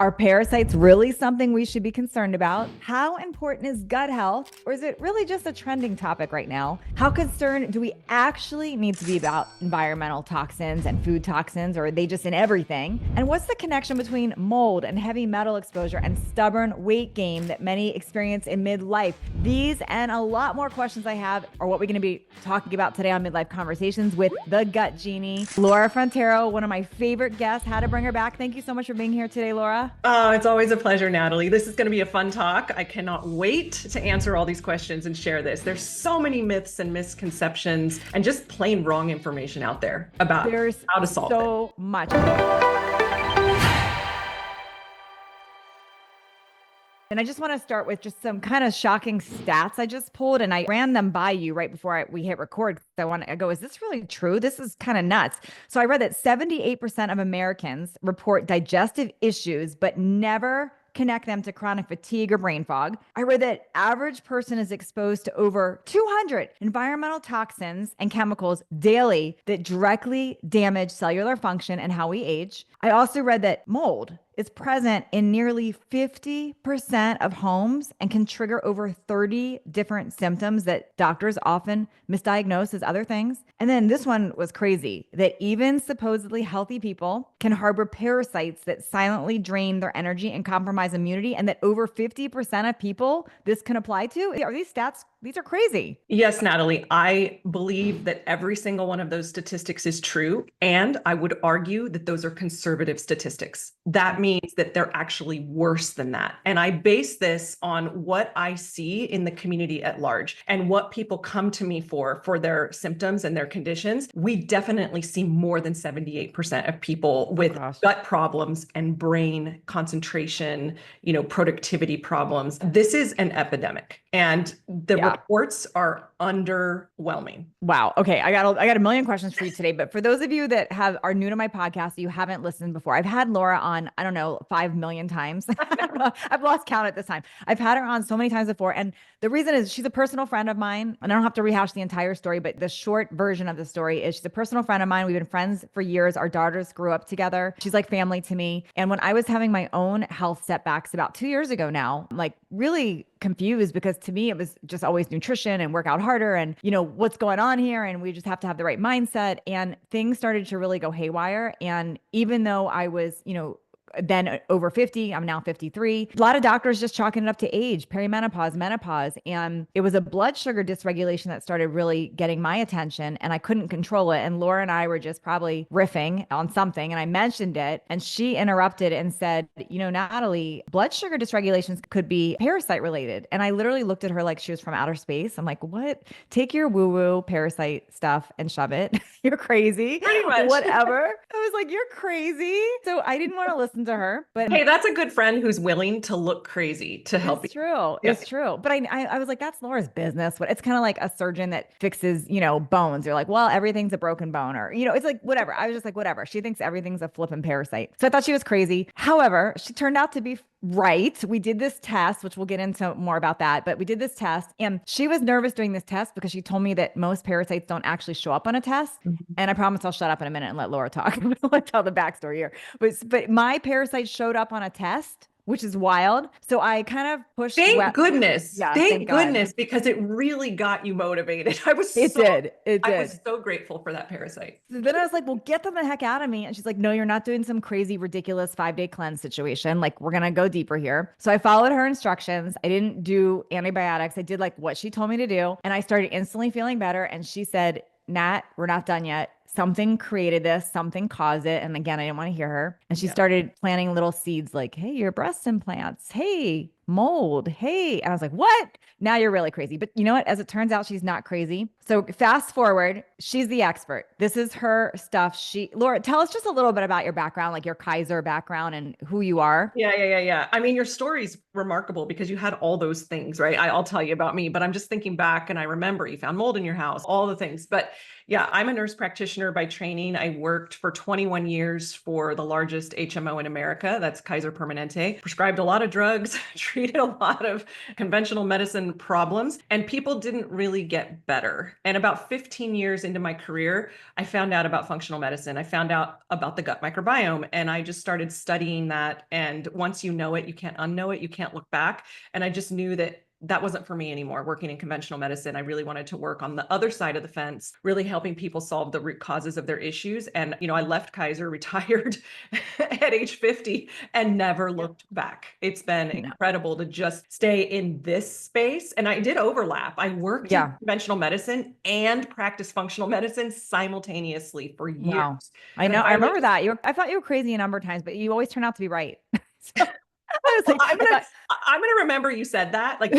Are parasites really something we should be concerned about? How important is gut health? Or is it really just a trending topic right now? How concerned do we actually need to be about environmental toxins and food toxins, or are they just in everything? And what's the connection between mold and heavy metal exposure and stubborn weight gain that many experience in midlife? These and a lot more questions I have are what we're going to be talking about today on Midlife Conversations with the Gut Genie, Laura Frontiero, one of my favorite guests. Had to bring her back. Thank you so much for being here today, Laura. Oh, it's always a pleasure, Natalie. This is going to be a fun talk. I cannot wait to answer all these questions and share this. There's so many myths and misconceptions and just plain wrong information out there about how to solve it. So much. And I just want to start with just some kind of shocking stats I just pulled, and I ran them by you right before we hit record. I go, is this really true? This is kind of nuts. So I read that 78% of Americans report digestive issues, but never connect them to chronic fatigue or brain fog. I read that average person is exposed to over 200 environmental toxins and chemicals daily that directly damage cellular function and how we age. I also read that mold is present in nearly 50% of homes and can trigger over 30 different symptoms that doctors often misdiagnose as other things. And then this one was crazy, that even supposedly healthy people can harbor parasites that silently drain their energy and compromise immunity, and that over 50% of people this can apply to. Are these stats? These are crazy. Yes, Natalie, I believe that every single one of those statistics is true. And I would argue that those are conservative statistics. That means that they're actually worse than that. And I base this on what I see in the community at large and what people come to me for their symptoms and their conditions. We definitely see more than 78% of people with gut problems and brain concentration, productivity problems. This is an epidemic. And the reports are underwhelming. Wow. Okay. I got a million questions for you today, but for those of you that are new to my podcast, you haven't listened before, I've had Laura on, I don't know, 5 million times. I've lost count at this time. I've had her on so many times before. And the reason is she's a personal friend of mine, and I don't have to rehash the entire story, but the short version of the story is she's a personal friend of mine. We've been friends for years. Our daughters grew up together. She's like family to me. And when I was having my own health setbacks about 2 years ago now, I'm like really confused, because to me, it was just always nutrition and work out harder and, what's going on here. And we just have to have the right mindset. And things started to really go haywire. And even though I was, then over 50, I'm now 53. A lot of doctors just chalking it up to age, perimenopause, menopause. And it was a blood sugar dysregulation that started really getting my attention, and I couldn't control it. And Laura and I were just probably riffing on something, and I mentioned it, and she interrupted and said, Natalie, blood sugar dysregulations could be parasite related. And I literally looked at her like she was from outer space. I'm like, what? Take your woo-woo parasite stuff and shove it. You're crazy. Pretty much. Whatever. I was like, you're crazy. So I didn't want to listen to her, but hey, that's a good friend who's willing to look crazy to help you. It's true. Yeah. It's true. But I was like, that's Laura's business. It's kind of like a surgeon that fixes, bones. You're like, well, everything's a broken bone, or, it's like, whatever. I was just like, whatever. She thinks everything's a flippin' parasite. So I thought she was crazy. However, she turned out to be right. We did this test, which we'll get into more about that, but we did this test, and she was nervous doing this test because she told me that most parasites don't actually show up on a test. Mm-hmm. And I promise I'll shut up in a minute and let Laura talk. I'll tell the backstory here. But my parasite showed up on a test, which is wild. So I kind of pushed. Thank goodness. Yeah, thank goodness, because it really got you motivated. I was so grateful for that parasite. So then I was like, well, get them the heck out of me. And she's like, no, you're not doing some crazy, ridiculous 5-day cleanse situation. Like, we're going to go deeper here. So I followed her instructions. I didn't do antibiotics. I did like what she told me to do. And I started instantly feeling better. And she said, Nat, we're not done yet. Something created this, something caused it. And again, I didn't want to hear her. And she started planting little seeds like, hey, your breast implants. Hey, mold. Hey. And I was like, what? Now you're really crazy. But you know what? As it turns out, she's not crazy. So fast forward, she's the expert. This is her stuff. Laura, tell us just a little bit about your background, like your Kaiser background and who you are. Yeah. I mean, your story's remarkable because you had all those things, right? I'll tell you about me, but I'm just thinking back and I remember you found mold in your house, all the things. But yeah, I'm a nurse practitioner practitioner by training. I worked for 21 years for the largest HMO in America. That's Kaiser Permanente. Prescribed a lot of drugs, treated a lot of conventional medicine problems, and people didn't really get better. And about 15 years into my career, I found out about functional medicine. I found out about the gut microbiome, and I just started studying that. And once you know it, you can't unknow it. You can't look back. And I just knew that that wasn't for me anymore. Working in conventional medicine, I really wanted to work on the other side of the fence, really helping people solve the root causes of their issues. And, I left Kaiser, retired at age 50 and never looked back. It's been incredible to just stay in this space. And I did overlap. I worked in conventional medicine and practiced functional medicine simultaneously for years. Wow. I know. I remember that. I thought you were crazy a number of times, but you always turn out to be right. So I was like, I'm gonna remember you said that. Like,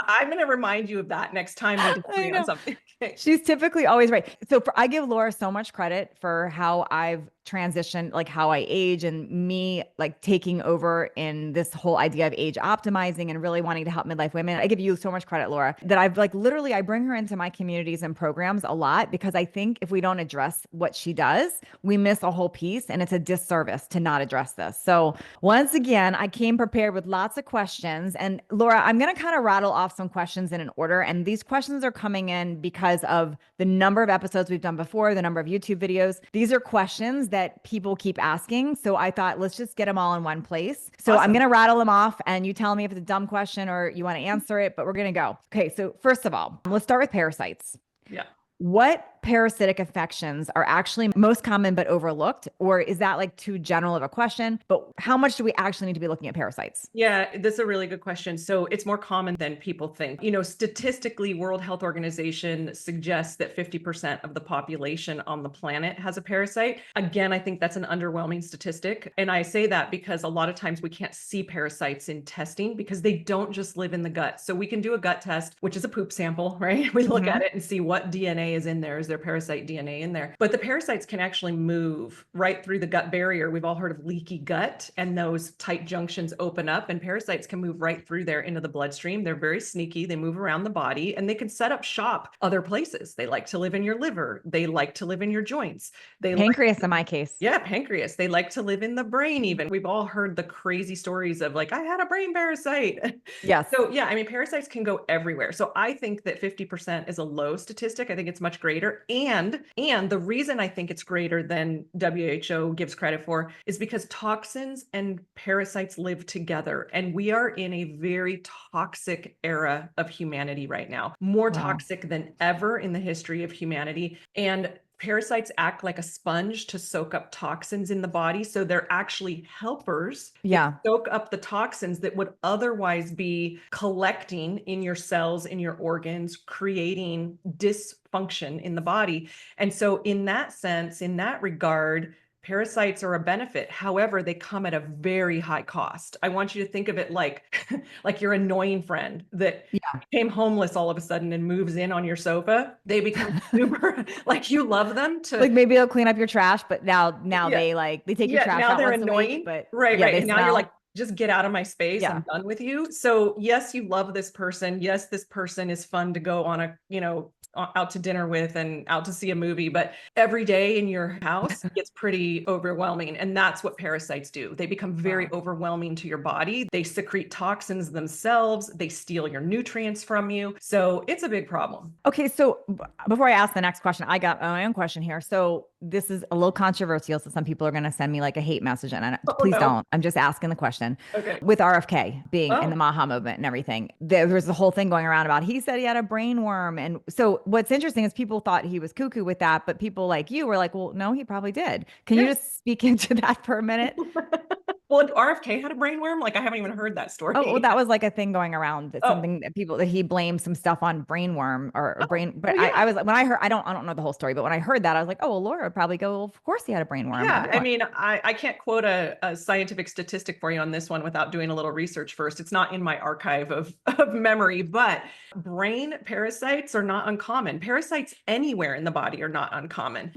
I'm gonna remind you of that next time we disagree on something. She's typically always right. So I give Laura so much credit for how I've transitioned, like how I age, and me like taking over in this whole idea of age optimizing and really wanting to help midlife women. I give you so much credit, Laura, that I've like literally I bring her into my communities and programs a lot, because I think if we don't address what she does, we miss a whole piece, and it's a disservice to not address this. So once again, I came prepared with lots of questions. And Laura, I'm going to kind of rattle off some questions in an order. And these questions are coming in because of the number of episodes we've done before, the number of YouTube videos. These are questions that people keep asking. So I thought, let's just get them all in one place. So awesome. I'm going to rattle them off, and you tell me if it's a dumb question or you want to answer it, but we're going to go. Okay. So first of all, let's start with parasites. Yeah. What parasitic infections are actually most common but overlooked? Or is that like too general of a question? But how much do we actually need to be looking at parasites? Yeah, that's a really good question. So it's more common than people think. Statistically, World Health Organization suggests that 50% of the population on the planet has a parasite. Again, I think that's an underwhelming statistic. And I say that because a lot of times we can't see parasites in testing because they don't just live in the gut. So we can do a gut test, which is a poop sample, right? We look at it and see what DNA is in there. Is there parasite DNA in there? But the parasites can actually move right through the gut barrier. We've all heard of leaky gut, and those tight junctions open up, and parasites can move right through there into the bloodstream. They're very sneaky. They move around the body, and they can set up shop other places. They like to live in your liver. They like to live in your joints. Pancreas in my case. Yeah, pancreas. They like to live in the brain even. We've all heard the crazy stories of like, I had a brain parasite. Yes. So yeah, I mean, parasites can go everywhere. So I think that 50% is a low statistic. I think it's much greater. And the reason I think it's greater than WHO gives credit for is because toxins and parasites live together. And we are in a very toxic era of humanity right now, more toxic than ever in the history of humanity. And parasites act like a sponge to soak up toxins in the body. So they're actually helpers that soak up the toxins that would otherwise be collecting in your cells, in your organs, creating dysfunction in the body. And so in that sense, in that regard, parasites are a benefit. However, they come at a very high cost. I want you to think of it like your annoying friend that became homeless all of a sudden and moves in on your sofa. They become super, like you love them to like maybe they'll clean up your trash, but now they take your trash now out they're once annoying. a week, but right. And now you're like, just get out of my space. I'm done with you. So yes, you love this person. Yes, this person is fun to go on a, out to dinner with and out to see a movie, but every day in your house gets pretty overwhelming. And that's what parasites do. They become very overwhelming to your body. They secrete toxins themselves. They steal your nutrients from you. So it's a big problem. Okay. So before I ask the next question, I got my own question here. So this is a little controversial. So some people are going to send me like a hate message, and please don't. I'm just asking the question. Okay. With RFK being in the Maha movement and everything, there was the whole thing going around about, he said he had a brain worm. And so what's interesting is people thought he was cuckoo with that, but people like you were like, well, no, he probably did. Can you just speak into that for a minute? Well, RFK had a brain worm. Like I haven't even heard that story. Oh, well, that was like a thing going around. That something that he blamed some stuff on brain worm or brain. But I was like, when I heard, I don't know the whole story, but when I heard that, I was like, oh, well, Laura would probably go, well, of course he had a brain worm. Yeah, I mean, I can't quote a scientific statistic for you on this one without doing a little research first. It's not in my archive of memory, but brain parasites are not uncommon. Parasites anywhere in the body are not uncommon.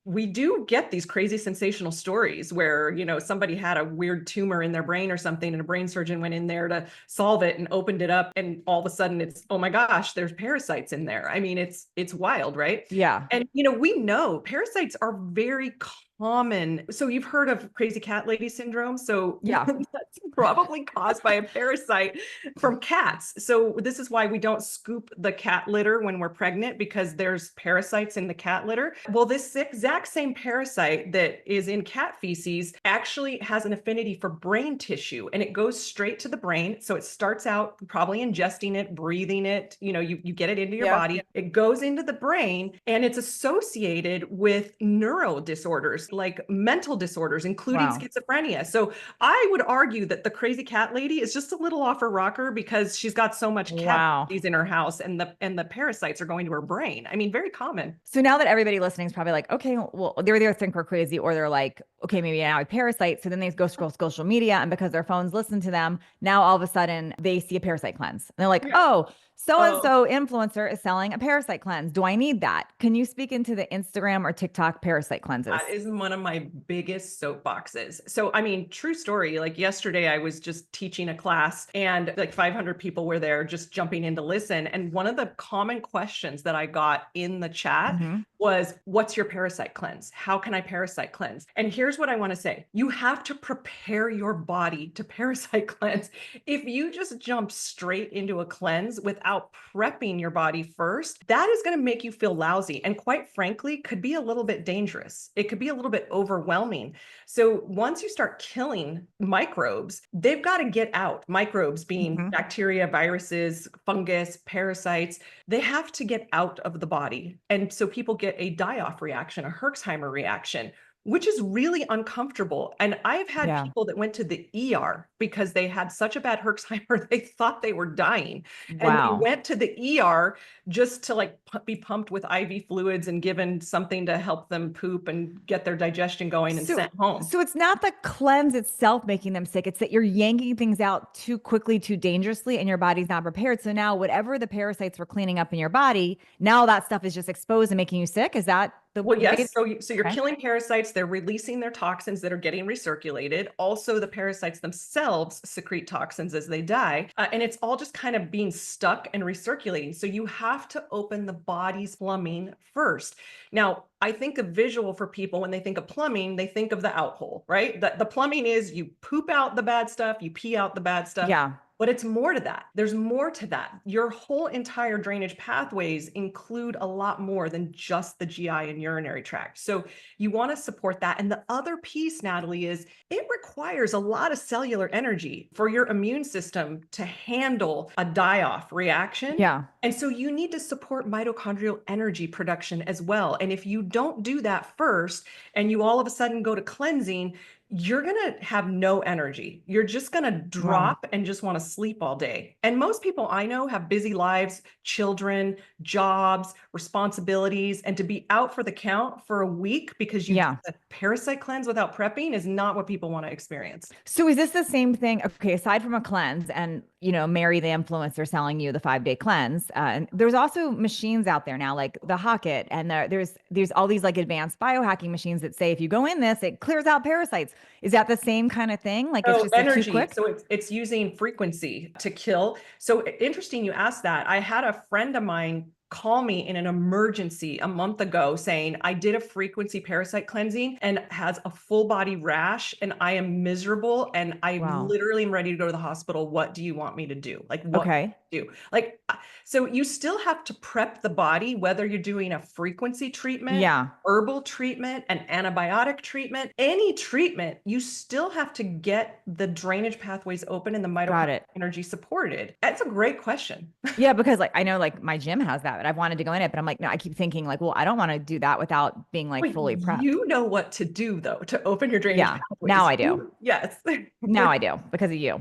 we do get these crazy sensational stories where, somebody had a weird tumor in their brain or something, and a brain surgeon went in there to solve it and opened it up. And all of a sudden it's, oh my gosh, there's parasites in there. I mean, it's wild, right? Yeah. And, we know parasites are very common. So you've heard of crazy cat lady syndrome. So Yeah. that's probably caused by a parasite from cats. So this is why we don't scoop the cat litter when we're pregnant, because there's parasites in the cat litter. Well, this exact same parasite that is in cat feces actually has an affinity for brain tissue, and it goes straight to the brain. So it starts out probably ingesting it, breathing it, you get it into your body, it goes into the brain, and it's associated with neuro disorders like mental disorders, including schizophrenia. So I would argue that the crazy cat lady is just a little off her rocker because she's got so much cat feces in her house, and the parasites are going to her brain. I mean, very common. So now that everybody listening is probably like, okay, well, they're either think we're crazy, or they're like, okay, maybe now I have parasites. So then they go scroll social media, and because their phones listen to them, now all of a sudden they see a parasite cleanse. And they're like, oh, so-and-so influencer is selling a parasite cleanse. Do I need that? Can you speak into the Instagram or TikTok parasite cleanses? That is one of my biggest soapboxes. So, I mean, true story, like yesterday I was just teaching a class, and like 500 people were there just jumping in to listen. And one of the common questions that I got in the chat was, what's your parasite cleanse? How can I parasite cleanse? And here's what I want to say. You have to prepare your body to parasite cleanse. If you just jump straight into a cleanse without prepping your body first, that is going to make you feel lousy, and quite frankly, could be a little bit dangerous. It could be a little bit overwhelming. So once you start killing microbes, they've got to get out. Microbes being bacteria, viruses, fungus, parasites, they have to get out of the body. And so people get a die-off reaction, a Herxheimer reaction, which is really uncomfortable. And I've had people that went to the ER because they had such a bad Herxheimer, they thought they were dying. And they went to the ER just to like be pumped with IV fluids and given something to help them poop and get their digestion going and sent home. So it's not the cleanse itself making them sick. It's that you're yanking things out too quickly, too dangerously, and your body's not prepared. So now whatever the parasites were cleaning up in your body, now that stuff is just exposed and making you sick. Is that well, yes. So you're killing parasites. They're releasing their toxins that are getting recirculated. Also, the parasites themselves secrete toxins as they die. And it's all just kind of being stuck and recirculating. So you have to open the body's plumbing first. Now, I think a visual for people when they think of plumbing, they think of the out hole, right? The plumbing is you poop out the bad stuff, you pee out the bad stuff. Yeah. But it's more to that. There's more to that. Your whole entire drainage pathways include a lot more than just the GI and urinary tract. So you want to support that. And the other piece, Natalie, is it requires a lot of cellular energy for your immune system to handle a die-off reaction. Yeah. And so you need to support mitochondrial energy production as well. And if you don't do that first, and you all of a sudden go to cleansing, you're going to have no energy. You're just going to drop and just want to sleep all day. And most people I know have busy lives, children, jobs, responsibilities, and to be out for the count for a week because you did a parasite cleanse without prepping is not what people want to experience. So is this the same thing? Okay, aside from a cleanse and, Mary the influencer selling you the 5-day cleanse, and there's also machines out there now like the Hocket, and there's all these like advanced biohacking machines that say if you go in this, it clears out parasites. Is that the same kind of thing? Like it's just energy. Too quick? So it's using frequency to kill. So interesting you asked that. I had a friend of mine call me in an emergency a month ago saying, I did a frequency parasite cleansing and has a full body rash and I am miserable and I literally am ready to go to the hospital. What do you want me to do? Like, what do? Like, so you still have to prep the body, whether you're doing a frequency treatment, herbal treatment, an antibiotic treatment, any treatment, you still have to get the drainage pathways open and the mitochondrial energy supported. That's a great question. Yeah, because like I know like my gym has that, but I've wanted to go in it, but I'm like, no, I keep thinking like, well, I don't want to do that without being like fully prepped. You know what to do though to open your drainage pathways. Now I do. Yes. Now I do because of you.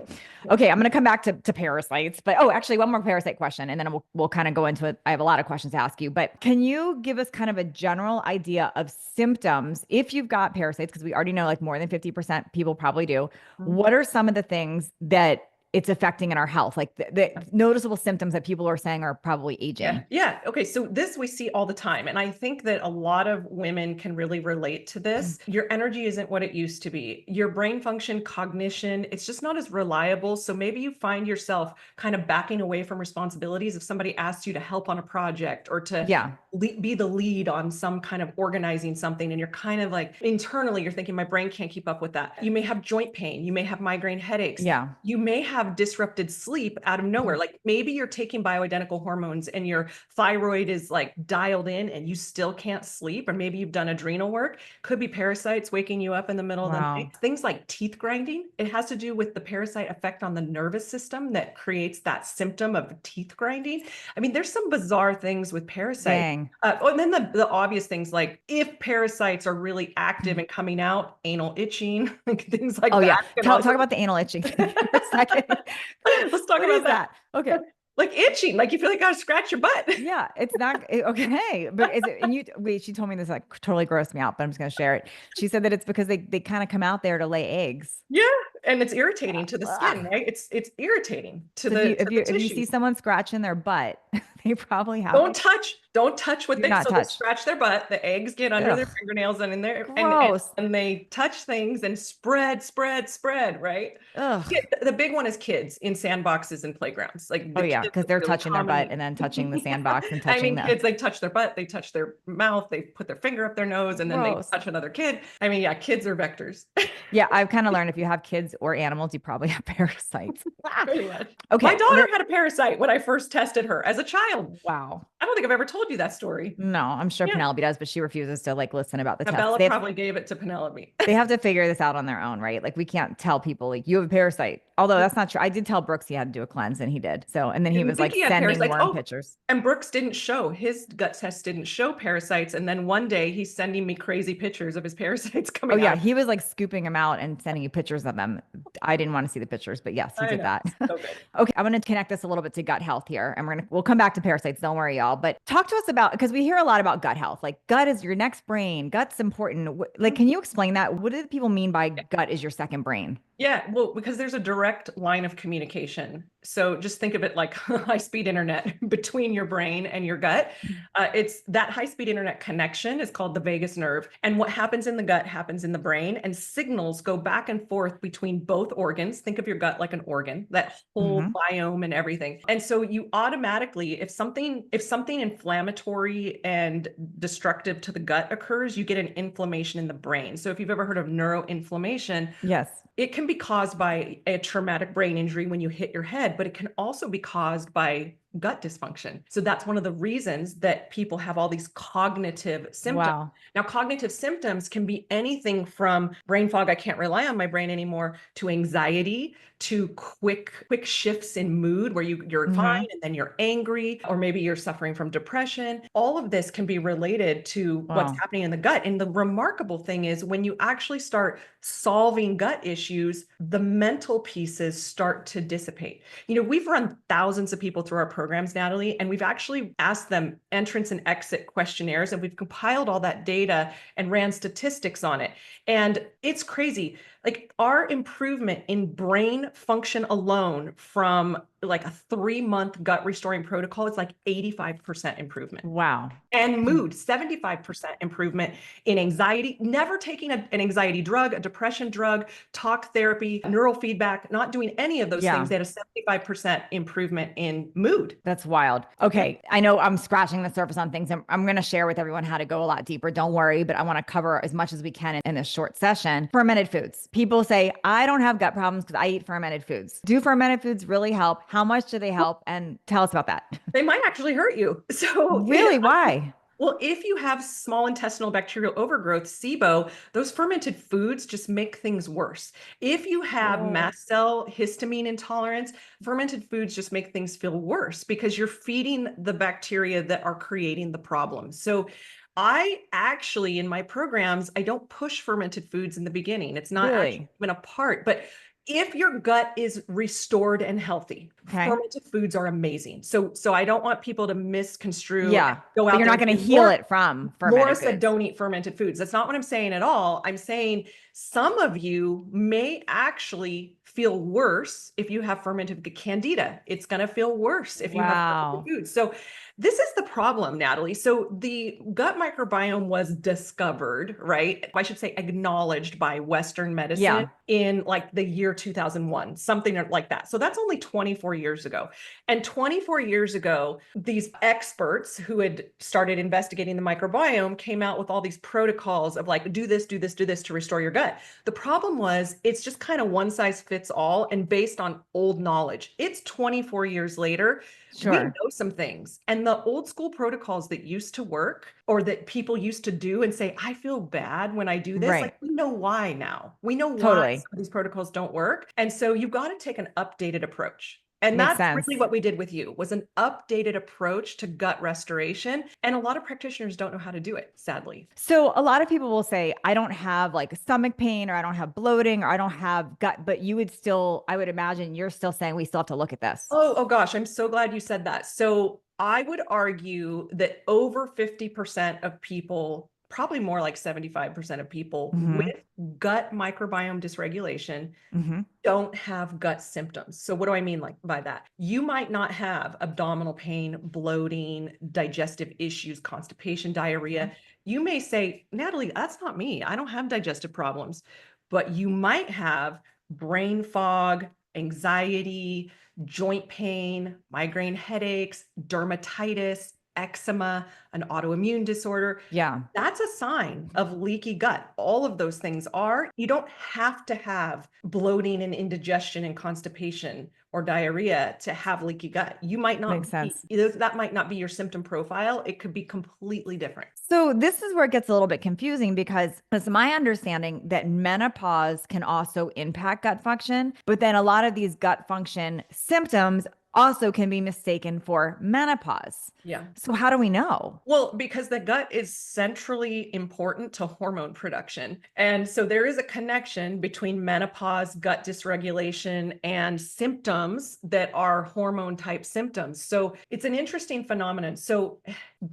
Okay, I'm going to come back to parasites, but actually one more parasite question and then we'll kind of go into it. I have a lot of questions to ask you, but can you give us kind of a general idea of symptoms if you've got parasites? Because we already know like more than 50% people probably do. What are some of the things that it's affecting in our health? Like the noticeable symptoms that people are saying are probably aging. Yeah. Okay. So this we see all the time. And I think that a lot of women can really relate to this. Your energy isn't what it used to be. Your brain function, cognition, it's just not as reliable. So maybe you find yourself kind of backing away from responsibilities if somebody asks you to help on a project or to be the lead on some kind of organizing something. And you're kind of like internally, you're thinking, my brain can't keep up with that. You may have joint pain. You may have migraine headaches. Yeah. You may have disrupted sleep out of nowhere. Like maybe you're taking bioidentical hormones and your thyroid is like dialed in and you still can't sleep. Or maybe you've done adrenal work. Could be parasites waking you up in the middle of the night. Things like teeth grinding. It has to do with the parasite effect on the nervous system that creates that symptom of teeth grinding. I mean, there's some bizarre things with parasites. Dang. And then the obvious things like if parasites are really active and coming out, anal itching, like things like that. Yeah. Talk about the anal itching for a second. Let's talk about that. Okay. Like itching, like you feel like you gotta scratch your butt. Yeah, it's not okay. But is it, and wait, she told me this like totally grossed me out, but I'm just gonna share it. She said that it's because they kind of come out there to lay eggs. Yeah. And it's irritating to the skin, right? It's irritating to So the if you see someone scratching their butt, they probably have. Don't touch what they scratch their butt. The eggs get under their fingernails and in there, and they touch things and spread, right? Ugh. The big one is kids in sandboxes and playgrounds. Like because they're touching their butt and then touching the sandbox and touching kids, they touch their butt, they touch their mouth, they put their finger up their nose, and then they touch another kid. I mean, yeah, kids are vectors. Yeah, I've kind of learned if you have kids or animals, you probably have parasites. Pretty much. Okay. My daughter had a parasite when I first tested her as a child. Wow. I don't think I've ever told you that story. No, I'm sure Penelope does, but she refuses to like listen about the test. Bella probably gave it to Penelope. They have to figure this out on their own, right? Like we can't tell people like you have a parasite. Although that's not true. I did tell Brooks he had to do a cleanse and he did. So, and then he was like sending worm pictures. And Brooks didn't show, his gut test didn't show parasites. And then one day he's sending me crazy pictures of his parasites coming out. Oh yeah. He was like scooping them out and sending you pictures of them. I didn't want to see the pictures, but yes, he did that. So good. Okay. I'm going to connect this a little bit to gut health here and we'll come back to parasites. Don't worry y'all, but talk to us about, because we hear a lot about gut health, like gut is your next brain. Gut's important. Like, can you explain that? What do people mean by gut is your second brain? Yeah, well, because there's a direct line of communication. So just think of it like high-speed internet between your brain and your gut. It's that high-speed internet connection is called the vagus nerve. And what happens in the gut happens in the brain, and signals go back and forth between both organs. Think of your gut like an organ, that whole biome and everything. And so you automatically, if something inflammatory and destructive to the gut occurs, you get an inflammation in the brain. So if you've ever heard of neuroinflammation, yes, it can be caused by a traumatic brain injury when you hit your head, but it can also be caused by gut dysfunction. So that's one of the reasons that people have all these cognitive symptoms. Wow. Now, cognitive symptoms can be anything from brain fog, I can't rely on my brain anymore, to anxiety, to quick shifts in mood where you're fine and then you're angry, or maybe you're suffering from depression. All of this can be related to what's happening in the gut. And the remarkable thing is when you actually start solving gut issues, the mental pieces start to dissipate. You know, we've run thousands of people through our programs, Natalie, and we've actually asked them entrance and exit questionnaires, and we've compiled all that data and ran statistics on it. And it's crazy. Like our improvement in brain function alone from like a 3-month gut restoring protocol, it's like 85% improvement. Wow. And mood, 75% improvement in anxiety, never taking an anxiety drug, a depression drug, talk therapy, neural feedback, not doing any of those things. They had a 75% improvement in mood. That's wild. Okay. I know I'm scratching the surface on things. I'm going to share with everyone how to go a lot deeper. Don't worry, but I want to cover as much as we can in this short session. Fermented foods. People say, I don't have gut problems because I eat fermented foods. Do fermented foods really help? How much do they help? And tell us about that. They might actually hurt you. So really, why? Well, if you have small intestinal bacterial overgrowth, SIBO, those fermented foods just make things worse. If you have mast cell histamine intolerance, fermented foods just make things feel worse because you're feeding the bacteria that are creating the problem. So I actually, in my programs, I don't push fermented foods in the beginning. It's not actually even a part, but if your gut is restored and healthy, fermented foods are amazing. So I don't want people to misconstrue. Yeah. Go out. But you're not going to heal it from fermented Laura foods. said, don't eat fermented foods. That's not what I'm saying at all. I'm saying some of you may actually feel worse if you have fermented candida. It's going to feel worse if you have fermented Wow. food. So this is the problem, Natalie. So the gut microbiome was discovered, right? I should say acknowledged by Western medicine Yeah. in like the year 2001, something like that. So that's only 24 years ago. And 24 years ago, these experts who had started investigating the microbiome came out with all these protocols of like, do this, do this, do this to restore your gut. The problem was it's just kind of one size fits all and based on old knowledge. It's 24 years later. We Sure. know some things. And the old school protocols that used to work or that people used to do and say, I feel bad when I do this, Right. like we know why now. We know why some Totally. of these protocols don't work. And so you've got to take an updated approach. And Makes that's sense. really what we did with you was an updated approach to gut restoration. And a lot of practitioners don't know how to do it, sadly. So a lot of people will say, I don't have like stomach pain or I don't have bloating or I don't have gut, but you would still, I would imagine you're still saying we still have to look at this. Oh gosh, I'm so glad you said that. So I would argue that over 50% of people, probably more like 75% of people Mm-hmm. with gut microbiome dysregulation Mm-hmm. don't have gut symptoms. So what do I mean like by that? You might not have abdominal pain, bloating, digestive issues, constipation, diarrhea. You may say, Natalie, that's not me. I don't have digestive problems, but you might have brain fog, anxiety, joint pain, migraine headaches, dermatitis, eczema, an autoimmune disorder. Yeah. That's a sign of leaky gut. All of those things are. You don't have to have bloating and indigestion and constipation or diarrhea to have leaky gut. You might Makes not be, sense. that might not be your symptom profile. It could be completely different. So this is where it gets a little bit confusing because it's my understanding that menopause can also impact gut function, but then a lot of these gut function symptoms also can be mistaken for menopause. Yeah. So how do we know? Well, because the gut is centrally important to hormone production. And so there is a connection between menopause, gut dysregulation, and symptoms that are hormone type symptoms. So it's an interesting phenomenon. So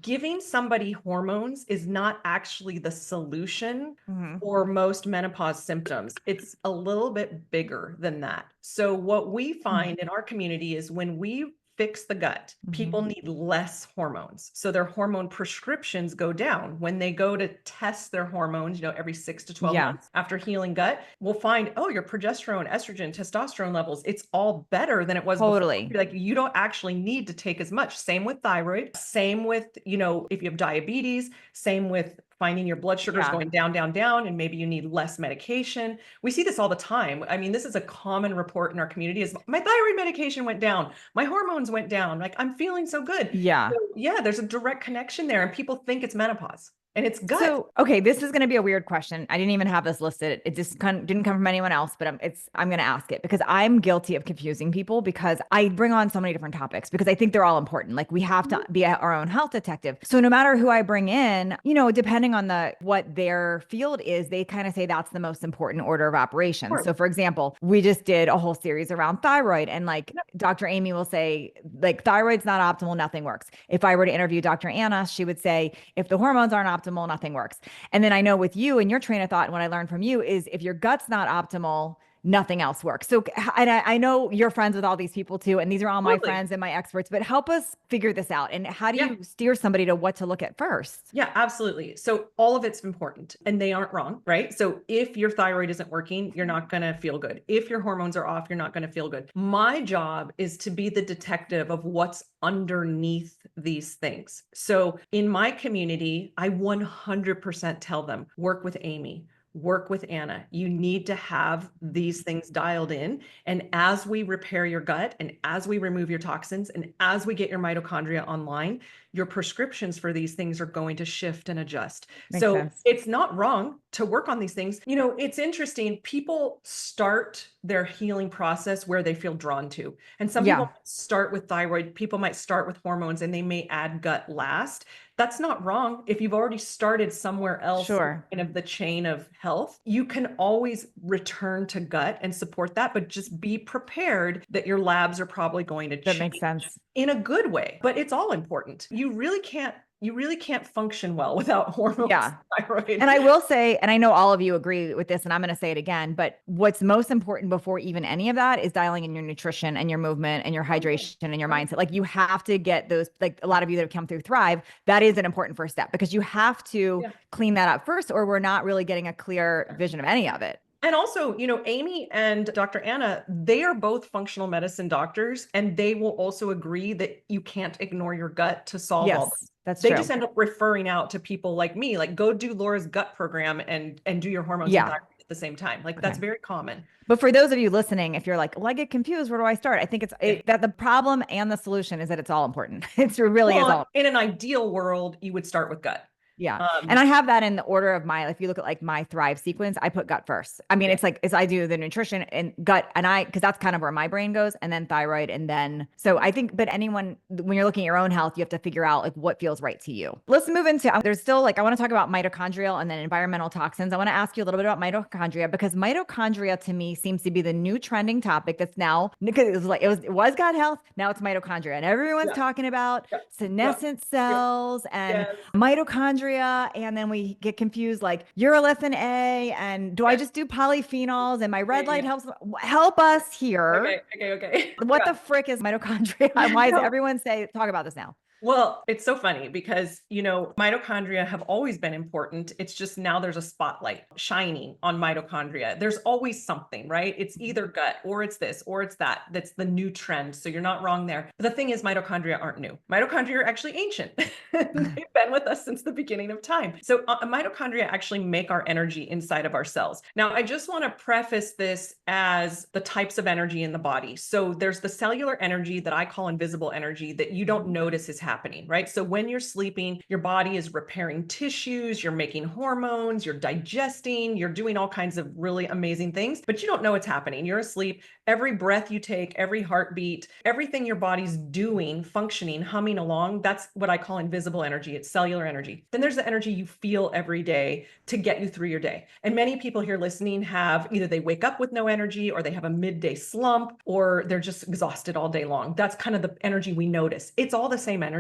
giving somebody hormones is not actually the solution Mhm. for most menopause symptoms. It's a little bit bigger than that. So what we find in our community is when we fix the gut, people need less hormones. So their hormone prescriptions go down. When they go to test their hormones, every 6 to 12 Yeah. months after healing gut, we'll find, oh, your progesterone, estrogen, testosterone levels, it's all better than it was before. Totally. Like you don't actually need to take as much. Same with thyroid, same with, if you have diabetes, same with finding your blood sugars Yeah. going down, down, down, and maybe you need less medication. We see this all the time. I mean, this is a common report in our community is my thyroid medication went down. My hormones went down. Like I'm feeling so good. Yeah. So, yeah, there's a direct connection there and people think it's menopause and it's gut. So, okay, this is going to be a weird question. I didn't even have this listed. It just didn't come from anyone else, but I'm going to ask it because I'm guilty of confusing people because I bring on so many different topics because I think they're all important. Like we have to be our own health detective. So no matter who I bring in, depending on what their field is, they kind of say that's the most important order of operations. Sure. So for example, we just did a whole series around thyroid and like Dr. Amy will say like thyroid's not optimal, nothing works. If I were to interview Dr. Anna, she would say if the hormones aren't optimal, nothing works. And then I know with you and your train of thought, and what I learned from you is if your gut's not optimal, nothing else works. So, and I know you're friends with all these people too, and these are all my friends and my experts, but help us figure this out. And how do you steer somebody to what to look at first? Yeah, absolutely. So all of it's important and they aren't wrong, right? So if your thyroid isn't working, you're not going to feel good. If your hormones are off, you're not going to feel good. My job is to be the detective of what's underneath these things. So in my community, I 100% tell them, work with Amy. Work with Anna. You need to have these things dialed in. And as we repair your gut and as we remove your toxins and as we get your mitochondria online, your prescriptions for these things are going to shift and adjust. Makes so sense. it's not wrong to work on these things. It's interesting. People start their healing process where they feel drawn to. And some people start with thyroid. People might start with hormones and they may add gut last. That's not wrong. If you've already started somewhere else, Sure, kind of the chain of health, you can always return to gut and support that, but just be prepared that your labs are probably going to change. that makes sense. In a good way, but it's all important. You really can't you really can't function well without hormones. Yeah. Thyroid. And I will say, and I know all of you agree with this, and I'm going to say it again, but what's most important before even any of that is dialing in your nutrition and your movement and your hydration and your mindset. Like you have to get those, like a lot of you that have come through Thrive, that is an important first step because you have to clean that up first, or we're not really getting a clear vision of any of it. And also, Amy and Dr. Anna, they are both functional medicine doctors, and they will also agree that you can't ignore your gut to solve all this. That's they true. just end up referring out to people like me, like go do Laura's gut program and do your hormones and thyroid at the same time. Like that's very common. But for those of you listening, if you're like, well, I get confused, where do I start? I think that the problem and the solution is that it's all important. It really is all. In an ideal world, you would start with gut. Yeah. And I have that in the order of if you look at like my Thrive sequence, I put gut first. I mean, it's like, I do the nutrition and gut cause that's kind of where my brain goes, and then thyroid. And then, so I think, but anyone, when you're looking at your own health, you have to figure out like what feels right to you. Let's move into, there's still like, I want to talk about mitochondrial and then environmental toxins. I want to ask you a little bit about mitochondria because mitochondria to me seems to be the new trending topic that's now, because it was gut health. Now it's mitochondria, and everyone's talking about senescent cells and mitochondria. And then we get confused, like urolithin A, and do I just do polyphenols and my red light helps? Help us here. Okay. What the frick is mitochondria? Why does everyone talk about this now? Well, it's so funny because, mitochondria have always been important. It's just now there's a spotlight shining on mitochondria. There's always something, right? It's either gut or it's this or it's that. That's the new trend. So you're not wrong there. But the thing is, mitochondria aren't new. Mitochondria are actually ancient. They've been with us since the beginning of time. So mitochondria actually make our energy inside of our cells. Now, I just want to preface this as the types of energy in the body. So there's the cellular energy that I call invisible energy that you don't notice is happening, right? So when you're sleeping, your body is repairing tissues, you're making hormones, you're digesting, you're doing all kinds of really amazing things, but you don't know it's happening. You're asleep. Every breath you take, every heartbeat, everything your body's doing, functioning, humming along, that's what I call invisible energy. It's cellular energy. Then there's the energy you feel every day to get you through your day. And many people here listening have either they wake up with no energy, or they have a midday slump, or they're just exhausted all day long. That's kind of the energy we notice. It's all the same energy.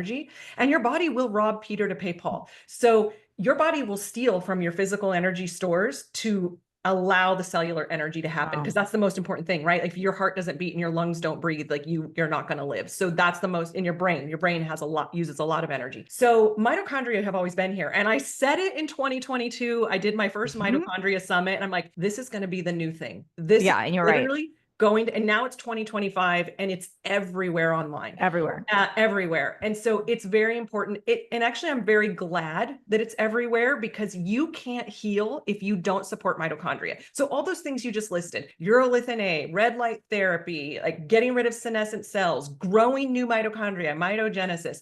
And your body will rob Peter to pay Paul. So your body will steal from your physical energy stores to allow the cellular energy to happen, because that's the most important thing, right? If your heart doesn't beat and your lungs don't breathe, like you're not going to live. So that's the most in your brain. Your brain uses a lot of energy. So mitochondria have always been here. And I said it in 2022. I did my first mitochondria summit, and I'm like, this is going to be the new thing. And you're literally right. And now it's 2025 and it's everywhere online. Everywhere. And so it's very important. And actually, I'm very glad that it's everywhere, because you can't heal if you don't support mitochondria. So all those things you just listed, urolithin A, red light therapy, like getting rid of senescent cells, growing new mitochondria, mitogenesis,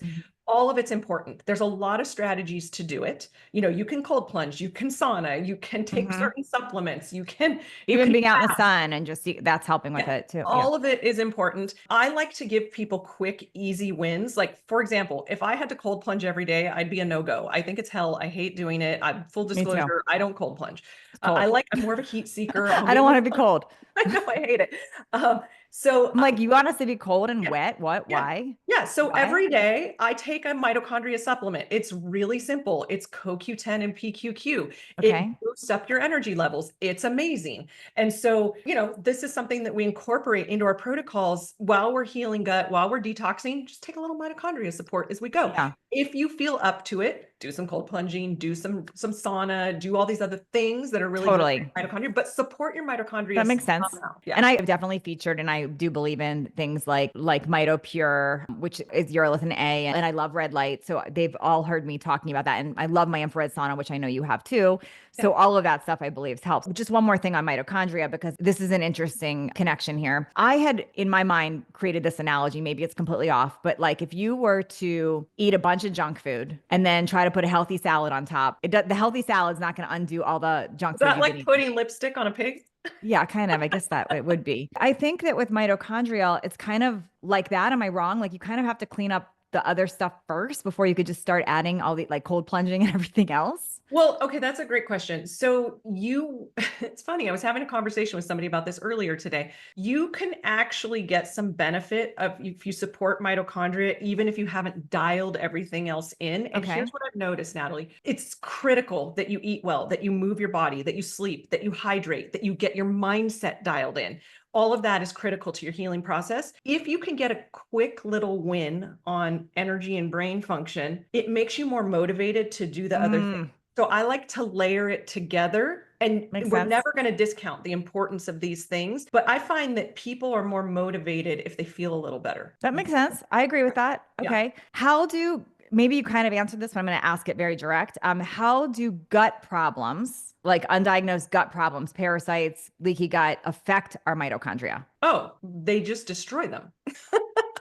all of it's important. There's a lot of strategies to do it. You can cold plunge, you can sauna, you can take certain supplements, you can even being out in the sun and just that's helping with it too. All of it is important. I like to give people quick, easy wins. Like, for example, if I had to cold plunge every day, I'd be a no-go. I think it's hell. I hate doing it. Full disclosure, I don't cold plunge. I'm more of a heat seeker. I don't want to be cold. I know, I hate it. So I'm like, you want us to be cold and wet? What? Why? Yeah. So every day I take a mitochondria supplement. It's really simple. It's CoQ10 and PQQ. It boosts up your energy levels. It's amazing. And so, this is something that we incorporate into our protocols while we're healing gut, while we're detoxing. Just take a little mitochondria support as we go. Yeah. If you feel up to it, do some cold plunging, do some sauna, do all these other things that are really good for mitochondria, but support your mitochondria. That makes sense. Yeah. And I have definitely featured, and I do believe in things like MitoPure, which is urolithin A, and I love red light. So they've all heard me talking about that. And I love my infrared sauna, which I know you have too. So all of that stuff I believe helps. Just one more thing on mitochondria, because this is an interesting connection here. I had in my mind created this analogy, maybe it's completely off, but like if you were to eat a bunch of junk food and then try to put a healthy salad on top, the healthy salad's not going to undo all the junk food. Is that like putting lipstick on a pig? Yeah, kind of. I guess that it would be. I think that with mitochondrial, it's kind of like that. Am I wrong? Like you kind of have to clean up the other stuff first before you could just start adding all the like cold plunging and everything else. Well, okay, that's a great question. So it's funny, I was having a conversation with somebody about this earlier today. You can actually get some benefit of if you support mitochondria, even if you haven't dialed everything else in. And Okay. here's what I've noticed, Natalie. It's critical that you eat well, that you move your body, that you sleep, that you hydrate, that you get your mindset dialed in. All of that is critical to your healing process. If you can get a quick little win on energy and brain function, it makes you more motivated to do the other things. So I like to layer it together, and Makes we're sense. never going to discount the importance of these things, but I find that people are more motivated if they feel a little better. That makes sense. I agree with that. Yeah. Okay. Maybe you kind of answered this, but I'm going to ask it very direct. How do gut problems, like undiagnosed gut problems, parasites, leaky gut, affect our mitochondria? Oh, they just destroy them.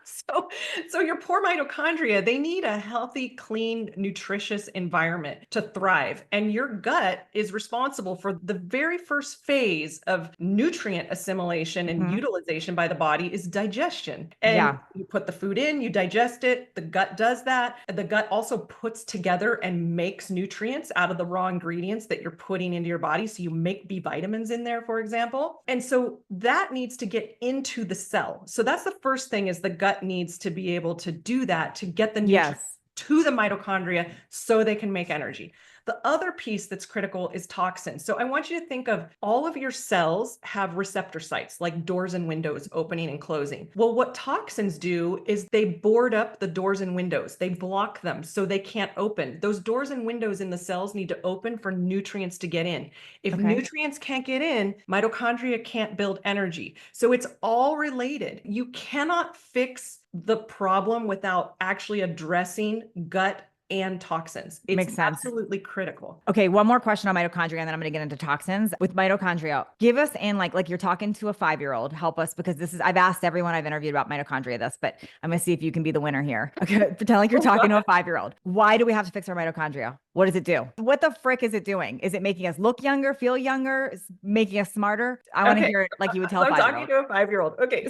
So, so your poor mitochondria, they need a healthy, clean, nutritious environment to thrive. And your gut is responsible for the very first phase of nutrient assimilation and utilization by the body is digestion. And Yeah. you put the food in, you digest it, the gut does that. The gut also puts together and makes nutrients out of the raw ingredients that you're putting into your body. So you make B vitamins in there, for example. And so that needs to get into the cell. So that's the first thing is the gut needs to be able to do that to get the nutrients Yes. to the mitochondria so they can make energy. The other piece that's critical is toxins. So I want you to think of all of your cells have receptor sites like doors and windows opening and closing. Well, what toxins do is they board up the doors and windows. They block them so they can't open. Those doors and windows in the cells need to open for nutrients to get in. If Okay. nutrients can't get in, mitochondria can't build energy. So it's all related. You cannot fix the problem without actually addressing gut and toxins. It's Makes sense. absolutely critical. Okay, one more question on mitochondria, and then I'm going to get into toxins. With mitochondria, give us in like you're talking to a 5-year-old, help us because I've asked everyone I've interviewed about mitochondria this, but I'm going to see if you can be the winner here. Okay, pretend like you're talking to a 5-year-old. Why do we have to fix our mitochondria? What does it do? What the frick is it doing? Is it making us look younger, feel younger, is making us smarter? I want to hear it like you would tell a I'm 5-year-old. talking to a 5-year-old. Okay.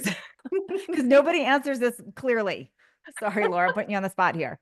Because nobody answers this clearly. Sorry, Laura, putting you on the spot here.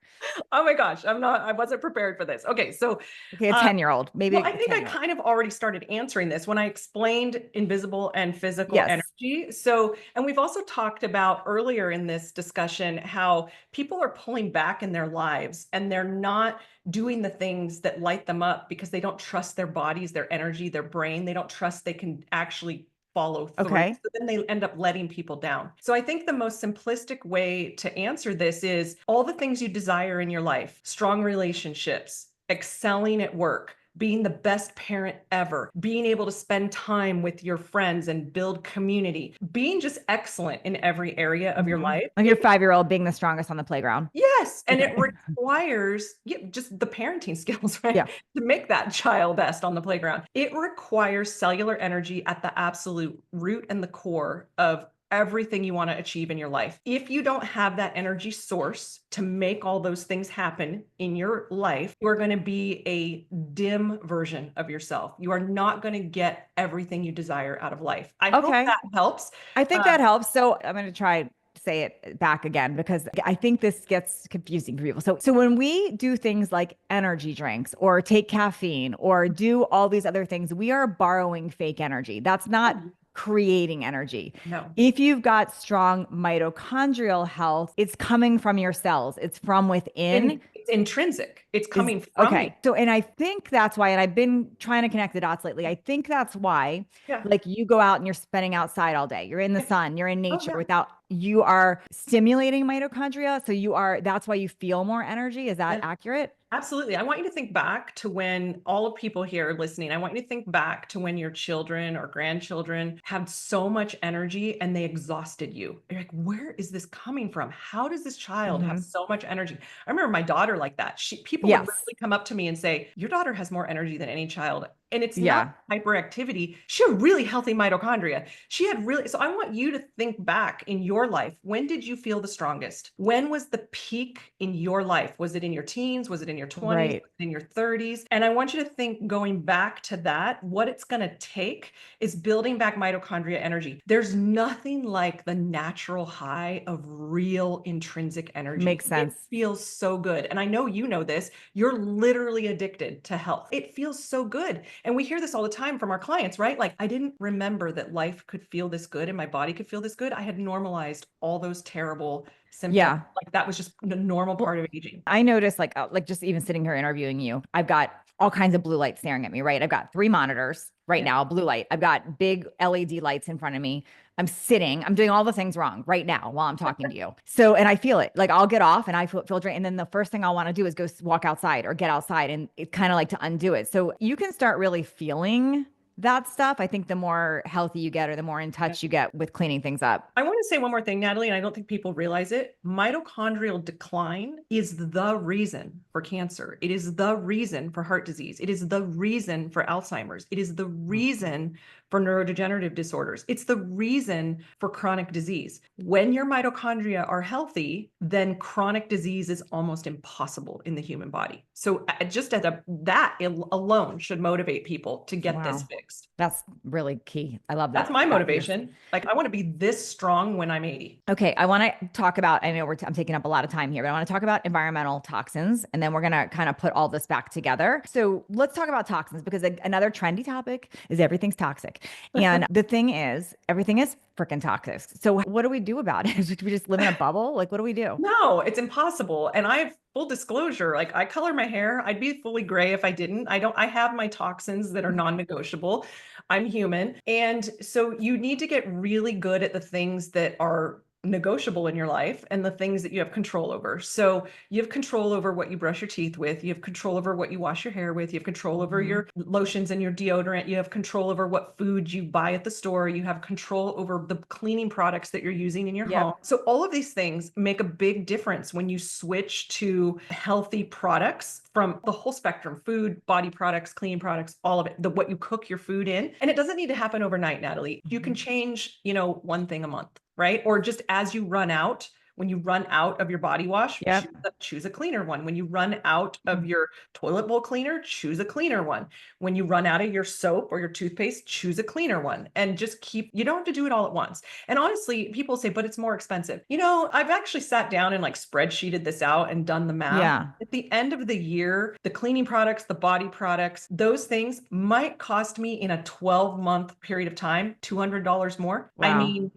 Oh my gosh, I wasn't prepared for this. Okay, so Okay, a 10-year-old, maybe. well, I think I kind of already started answering this when I explained invisible and physical Yes. energy. So, and we've also talked about earlier in this discussion how people are pulling back in their lives and they're not doing the things that light them up because they don't trust their bodies, their energy, their brain. They don't trust they can actually follow through. Okay. So then they end up letting people down. So I think the most simplistic way to answer this is all the things you desire in your life, strong relationships, excelling at work, being the best parent ever, being able to spend time with your friends and build community, being just excellent in every area of your life. Like your 5-year-old being the strongest on the playground. Yes. And Okay. it requires just the parenting skills, right? Yeah. To make that child best on the playground. It requires cellular energy at the absolute root and the core of everything you want to achieve in your life. If you don't have that energy source to make all those things happen in your life, you are going to be a dim version of yourself. You are not going to get everything you desire out of life. I hope that helps. I think that helps. So I'm going to try say it back again because I think this gets confusing for people. So when we do things like energy drinks or take caffeine or do all these other things, we are borrowing fake energy. That's not creating energy. No. If you've got strong mitochondrial health, it's coming from your cells. It's from within. It's intrinsic. It's coming from okay. you. So, and I think that's why, and I've been trying to connect the dots lately. I think that's why, like you go out and you're spending outside all day. You're in the sun, you're in nature without, you are stimulating mitochondria. So that's why you feel more energy. Is that accurate? Absolutely. I want you to think back to when all of people here listening, I want you to think back to when your children or grandchildren had so much energy and they exhausted you. You're like, where is this coming from? How does this child have so much energy? I remember my daughter like that. People would really come up to me and say, your daughter has more energy than any child. And it's not Yeah. hyperactivity. She had really healthy mitochondria. She had really, so I want you to think back in your life. When did you feel the strongest? When was the peak in your life? Was it in your teens? Was it in your 20s? Right. Was it in your 30s? And I want you to think, going back to that, what it's going to take is building back mitochondria energy. There's nothing like the natural high of real intrinsic energy. Makes sense. It feels so good. And I know you know this. You're literally addicted to health. It feels so good. And we hear this all the time from our clients, right? Like, I didn't remember that life could feel this good and my body could feel this good. I had normalized all those terrible symptoms. Yeah. Like, that was just the normal part of aging. I noticed like just even sitting here interviewing you, I've got all kinds of blue light staring at me, right? I've got 3 monitors right now, blue light. I've got big LED lights in front of me. I'm sitting, I'm doing all the things wrong right now while I'm talking to you. So, and I feel it, like I'll get off and I feel drained. And then the first thing I'll want to do is go walk outside or get outside, and it's kind of like to undo it. So you can start really feeling that stuff. I think the more healthy you get or the more in touch you get with cleaning things up. I want to say one more thing, Natalie, and I don't think people realize it. Mitochondrial decline is the reason for cancer. It is the reason for heart disease. It is the reason for Alzheimer's. It is the reason for neurodegenerative disorders. It's the reason for chronic disease. When your mitochondria are healthy, then chronic disease is almost impossible in the human body. So just that alone should motivate people to get this fixed. That's really key. I love that. That's my motivation. Like, I want to be this strong when I'm 80. Okay. I want to talk about, I know I'm taking up a lot of time here, but I want to talk about environmental toxins, and then we're going to kind of put all this back together. So let's talk about toxins, because another trendy topic is everything's toxic. And the thing is, everything is freaking toxic. So what do we do about it? Do we just live in a bubble? Like, what do we do? No, it's impossible. And I have full disclosure, like, I color my hair. I'd be fully gray if I didn't. I have my toxins that are non-negotiable. I'm human. And so you need to get really good at the things that are negotiable in your life and the things that you have control over. So you have control over what you brush your teeth with. You have control over what you wash your hair with. You have control over your lotions and your deodorant. You have control over what food you buy at the store. You have control over the cleaning products that you're using in your home. So all of these things make a big difference when you switch to healthy products from the whole spectrum: food, body products, cleaning products, all of it, what you cook your food in. And it doesn't need to happen overnight, Natalie. You can change, one thing a month, right? Or just as you run out, when you run out of your body wash, choose a cleaner one. When you run out of your toilet bowl cleaner, choose a cleaner one. When you run out of your soap or your toothpaste, choose a cleaner one. And just you don't have to do it all at once. And honestly, people say, but it's more expensive. I've actually sat down and like spreadsheeted this out and done the math. Yeah. At the end of the year, the cleaning products, the body products, those things might cost me in a 12-month period of time, $200 more. Wow. I mean,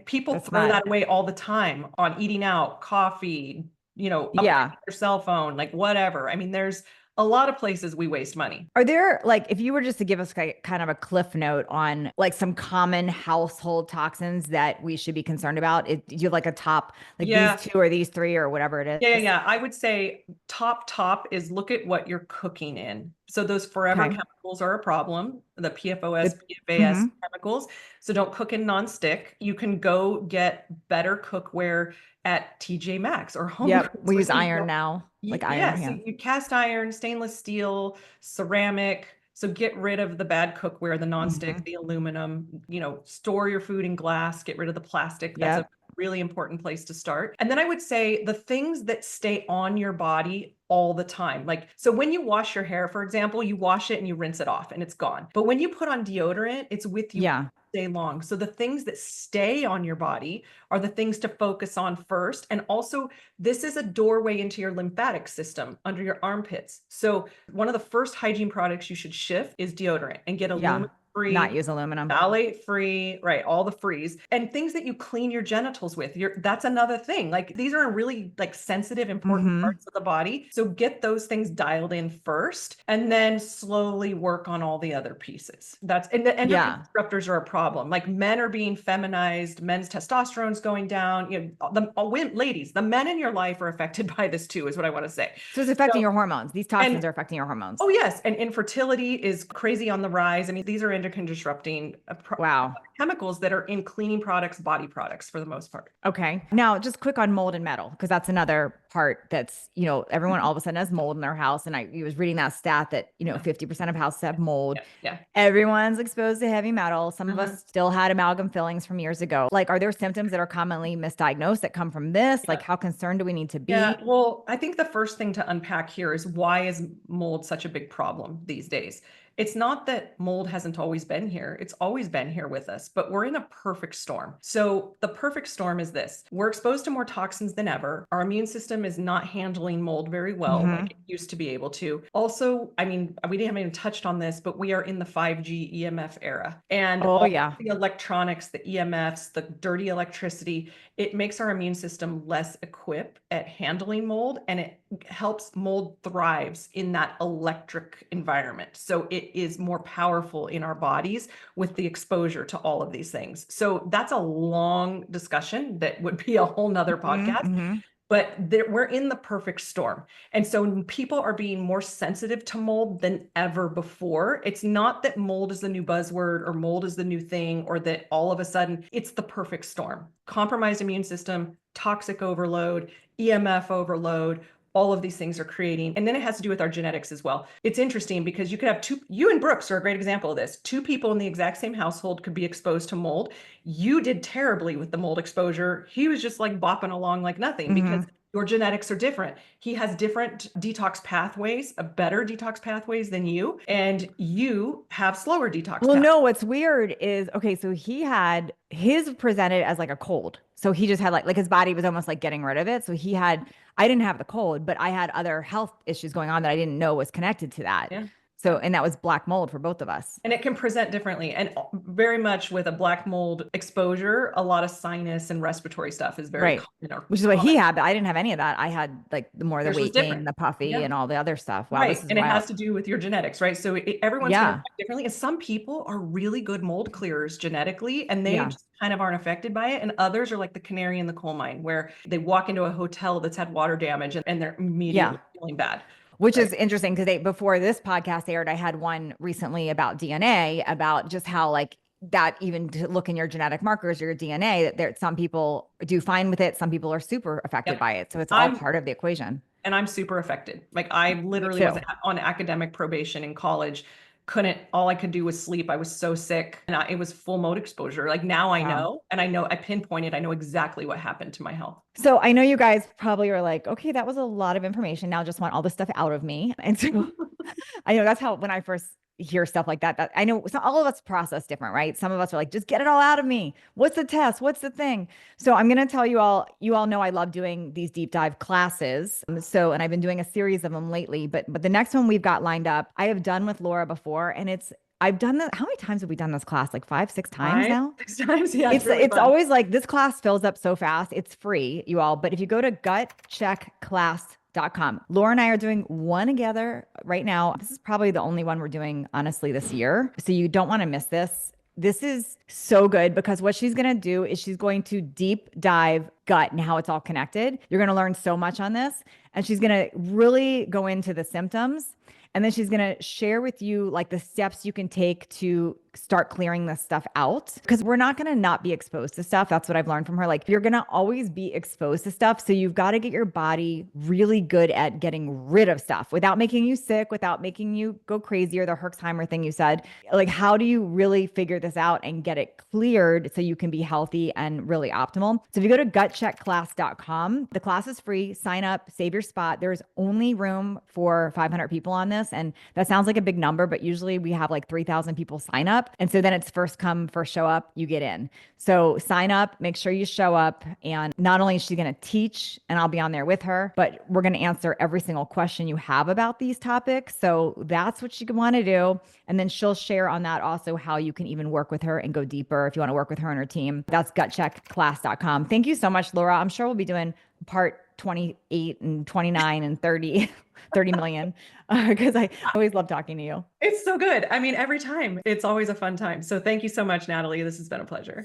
people throw that away all the time on eating out, coffee, your cell phone, like whatever. I mean, there's a lot of places we waste money. Are there, like, if you were just to give us kind of a cliff note on like some common household toxins that we should be concerned about? Do you have like a top, like these 2 or these 3 or whatever it is? Yeah. I would say top is look at what you're cooking in. So those forever chemicals are a problem, the PFOS, PFAS chemicals. So don't cook in nonstick. You can go get better cookware at TJ Maxx or Home. Yep, we use iron now, like iron. So you cast iron, stainless steel, ceramic. So get rid of the bad cookware, the nonstick, the aluminum. Store your food in glass. Get rid of the plastic. That's a really important place to start. And then I would say the things that stay on your body all the time. Like, so when you wash your hair, for example, you wash it and you rinse it off and it's gone. But when you put on deodorant, it's with you all day long. So the things that stay on your body are the things to focus on first. And also, this is a doorway into your lymphatic system under your armpits. So one of the first hygiene products you should shift is deodorant and get aluminum free, not use aluminum, phthalate free, right? All the frees, and things that you clean your genitals with. That's another thing. Like, these are really like sensitive, important parts of the body. So get those things dialed in first, and then slowly work on all the other pieces. And the endocrine disruptors are a problem. Like, men are being feminized, men's testosterone's going down. Ladies, the men in your life are affected by this too, is what I want to say. So it's affecting your hormones. These toxins are affecting your hormones. Oh yes. And infertility is crazy on the rise. I mean, these are endocrine endocrine disrupting Wow. chemicals that are in cleaning products, body products for the most part. Okay. Now, just quick on mold and metal, because that's another part that's, everyone all of a sudden has mold in their house. And I was reading that stat that, 50% of houses have mold. Yeah. Everyone's exposed to heavy metal. Some of Uh-huh. us still had amalgam fillings from years ago. Like, are there symptoms that are commonly misdiagnosed that come from this? Yeah. Like, how concerned do we need to be? Yeah, well, I think the first thing to unpack here is why is mold such a big problem these days? It's not that mold hasn't always been here. It's always been here with us, but we're in a perfect storm. So the perfect storm is this. We're exposed to more toxins than ever. Our immune system is not handling mold very well, Mhm. like it used to be able to. Also, I mean, we haven't even touched on this, but we are in the 5G EMF era. And Oh, all yeah. the electronics, the EMFs, the dirty electricity, it makes our immune system less equipped at handling mold, and it helps mold thrives in that electric environment. So it is more powerful in our bodies with the exposure to all of these things. So that's a long discussion that would be a whole nother podcast. Mm-hmm. But we're in the perfect storm. And so people are being more sensitive to mold than ever before. It's not that mold is the new buzzword or mold is the new thing, or that all of a sudden it's the perfect storm. Compromised immune system, toxic overload, EMF overload, all of these things are creating. And then it has to do with our genetics as well. It's interesting because you could have you and Brooks are a great example of this. Two people in the exact same household could be exposed to mold. You did terribly with the mold exposure. He was just like bopping along like nothing because your genetics are different. He has different detox pathways, a better detox pathways than you, and you have slower detox Well, pathways. no, what's weird is, okay, so he had his presented as like a cold. So he just had like his body was almost like getting rid of it. So I didn't have the cold, but I had other health issues going on that I didn't know was connected to that. Yeah. So, and that was black mold for both of us. And it can present differently. And very much with a black mold exposure, a lot of sinus and respiratory stuff is very Right. common. Which is what he had, but I didn't have any of that. I had like the Yours was weight gain, different. the puffy, Yeah. and all the other stuff. Wow, Right. this is And it wild. has to do with your genetics, right? So everyone's going to Yeah. react differently. And some people are really good mold clearers genetically, and they Yeah. just kind of aren't affected by it. And others are like the canary in the coal mine, where they walk into a hotel that's had water damage and they're immediately feeling bad. Which Right. is interesting because before this podcast aired, I had one recently about DNA, about just how like that, even to look in your genetic markers, your DNA, that there some people do fine with it, some people are super affected by it. So it's all part of the equation. And I'm super affected. Like I literally was on academic probation in college. All I could do was sleep. I was so sick, and it was full mode exposure. Like now I know, and I pinpointed, I know exactly what happened to my health. So I know you guys probably are like, okay, that was a lot of information. Now I just want all this stuff out of me. And so I know that's how, when I first hear stuff like that I know all of us process different, right? Some of us are like, just get it all out of me. What's the test? What's the thing? So I'm going to tell you all know I love doing these deep dive classes. So, and I've been doing a series of them lately, but the next one we've got lined up, I have done with Laura before, and I've done that. How many times have we done this class? Like 5-6 times now? 6 times. Yeah. It's always like, this class fills up so fast. It's free, you all. But if you go to gutcheckclass.com, Laura and I are doing one together right now. This is probably the only one we're doing, honestly, this year. So you don't want to miss this. This is so good because what she's going to do is she's going to deep dive gut and how it's all connected. You're going to learn so much on this, and she's going to really go into the symptoms. And then she's going to share with you like the steps you can take to start clearing this stuff out, because we're not going to not be exposed to stuff. That's what I've learned from her. Like, you're going to always be exposed to stuff. So you've got to get your body really good at getting rid of stuff without making you sick, without making you go crazy, or the Herxheimer thing you said. Like, how do you really figure this out and get it cleared so you can be healthy and really optimal? So if you go to gutcheckclass.com, the class is free. Sign up, save your spot. There's only room for 500 people on this. And that sounds like a big number, but usually we have like 3,000 people sign up. And so then it's first come, first show up, you get in. So sign up, make sure you show up. And not only is she going to teach, and I'll be on there with her, but we're going to answer every single question you have about these topics. So that's what you want to do. And then she'll share on that also how you can even work with her and go deeper if you want to work with her and her team. That's gutcheckclass.com. Thank you so much, Laura. I'm sure we'll be doing part 28 and 29 and 30 million, because I always love talking to you. It's so good. I mean, every time it's always a fun time. So thank you so much, Natalie. This has been a pleasure.